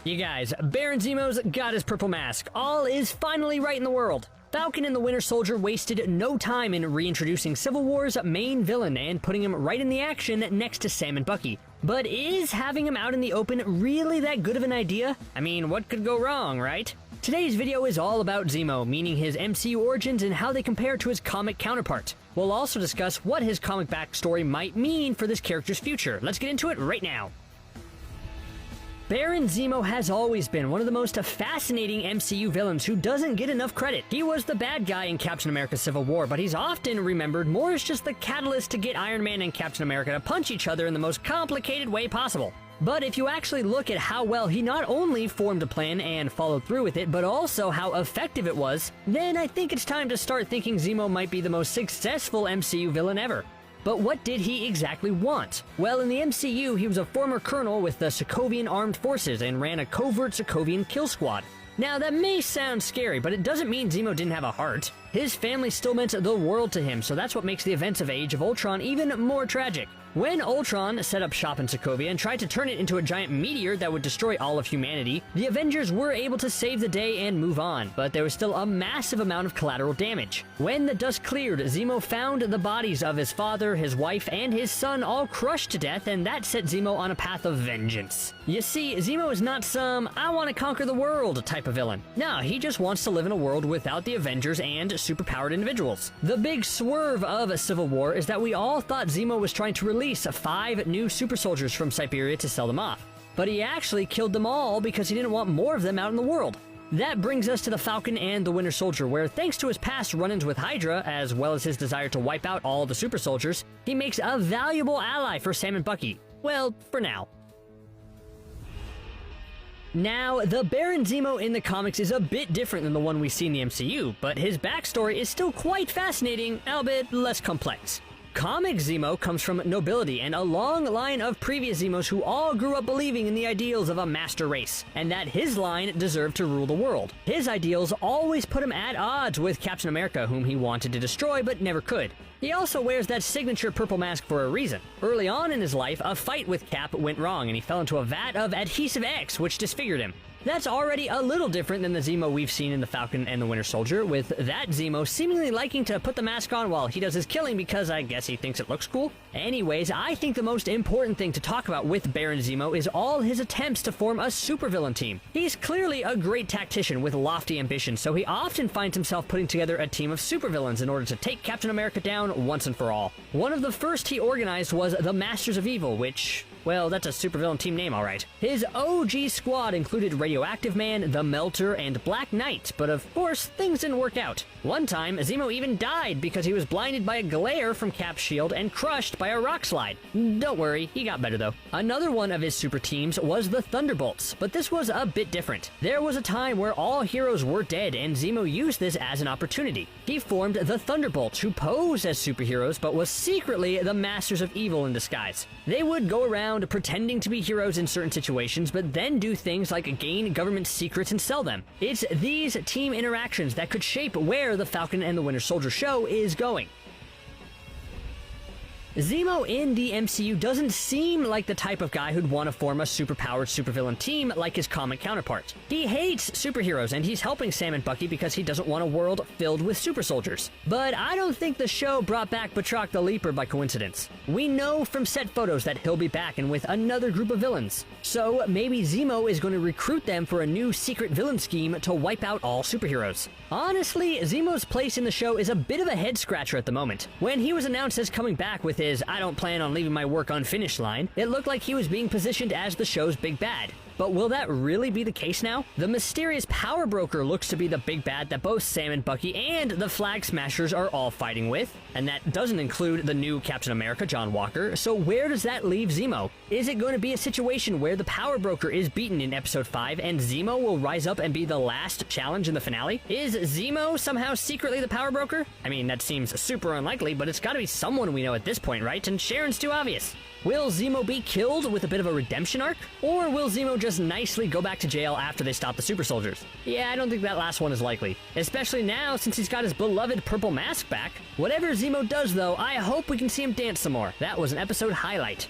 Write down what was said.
You guys, Baron Zemo's got his purple mask. All is finally right in the world. Falcon and the Winter Soldier wasted no time in reintroducing Civil War's main villain and putting him right in the action next to Sam and Bucky. But is having him out in the open really that good of an idea? I mean, what could go wrong, right? Today's video is all about Zemo, meaning his MCU origins and how they compare to his comic counterpart. We'll also discuss what his comic backstory might mean for this character's future. Let's get into it right now. Baron Zemo has always been one of the most fascinating MCU villains who doesn't get enough credit. He was the bad guy in Captain America Civil War, but he's often remembered more as just the catalyst to get Iron Man and Captain America to punch each other in the most complicated way possible. But if you actually look at how well he not only formed a plan and followed through with it, but also how effective it was, then I think it's time to start thinking Zemo might be the most successful MCU villain ever. But what did he exactly want? Well, in the MCU, he was a former colonel with the Sokovian Armed Forces and ran a covert Sokovian kill squad. Now, that may sound scary, but it doesn't mean Zemo didn't have a heart. His family still meant the world to him, so that's what makes the events of Age of Ultron even more tragic. When Ultron set up shop in Sokovia and tried to turn it into a giant meteor that would destroy all of humanity, the Avengers were able to save the day and move on, but there was still a massive amount of collateral damage. When the dust cleared, Zemo found the bodies of his father, his wife, and his son all crushed to death, and that set Zemo on a path of vengeance. You see, Zemo is not some I want to conquer the world type of villain. No, he just wants to live in a world without the Avengers and superpowered individuals. The big swerve of Civil War is that we all thought Zemo was trying to release 5 new super soldiers from Siberia to sell them off. But he actually killed them all because he didn't want more of them out in the world. That brings us to the Falcon and the Winter Soldier, where thanks to his past run-ins with Hydra, as well as his desire to wipe out all the super soldiers, he makes a valuable ally for Sam and Bucky. Well, for now. Now, the Baron Zemo in the comics is a bit different than the one we see in the MCU, but his backstory is still quite fascinating, albeit less complex. Comic Zemo comes from nobility and a long line of previous Zemos who all grew up believing in the ideals of a master race, and that his line deserved to rule the world. His ideals always put him at odds with Captain America, whom he wanted to destroy but never could. He also wears that signature purple mask for a reason. Early on in his life, a fight with Cap went wrong and he fell into a vat of Adhesive X, which disfigured him. That's already a little different than the Zemo we've seen in the Falcon and the Winter Soldier, with that Zemo seemingly liking to put the mask on while he does his killing because I guess he thinks it looks cool. Anyways, I think the most important thing to talk about with Baron Zemo is all his attempts to form a supervillain team. He's clearly a great tactician with lofty ambitions, so he often finds himself putting together a team of supervillains in order to take Captain America down once and for all. One of the first he organized was the Masters of Evil, which, well, that's a supervillain team name, alright. His OG squad included Radioactive Man, the Melter, and Black Knight, but of course, things didn't work out. One time, Zemo even died because he was blinded by a glare from Cap's shield and crushed by a rock slide. Don't worry, he got better though. Another one of his super teams was the Thunderbolts, but this was a bit different. There was a time where all heroes were dead, and Zemo used this as an opportunity. He formed the Thunderbolts, who posed as superheroes but was secretly the Masters of Evil in disguise. They would go around pretending to be heroes in certain situations, but then do things like gain government secrets and sell them. It's these team interactions that could shape where the Falcon and the Winter Soldier show is going. Zemo in the MCU doesn't seem like the type of guy who'd want to form a superpowered supervillain team like his comic counterpart. He hates superheroes and he's helping Sam and Bucky because he doesn't want a world filled with super soldiers. But I don't think the show brought back Batroc the Leaper by coincidence. We know from set photos that he'll be back and with another group of villains. So maybe Zemo is going to recruit them for a new secret villain scheme to wipe out all superheroes. Honestly, Zemo's place in the show is a bit of a head scratcher at the moment. When he was announced as coming back with his "I don't plan on leaving my work unfinished" line, it looked like he was being positioned as the show's big bad. But will that really be the case now? The mysterious power broker looks to be the big bad that both Sam and Bucky and the Flag Smashers are all fighting with, and that doesn't include the new Captain America, John Walker, so where does that leave Zemo? Is it going to be a situation where the power broker is beaten in episode 5 and Zemo will rise up and be the last challenge in the finale? Is Zemo somehow secretly the power broker? I mean, that seems super unlikely, but it's gotta be someone we know at this point, right? And Sharon's too obvious. Will Zemo be killed with a bit of a redemption arc? Or will Zemo just nicely go back to jail after they stop the super soldiers? Yeah, I don't think that last one is likely. Especially now, since he's got his beloved purple mask back. Whatever Zemo does though, I hope we can see him dance some more. That was an episode highlight.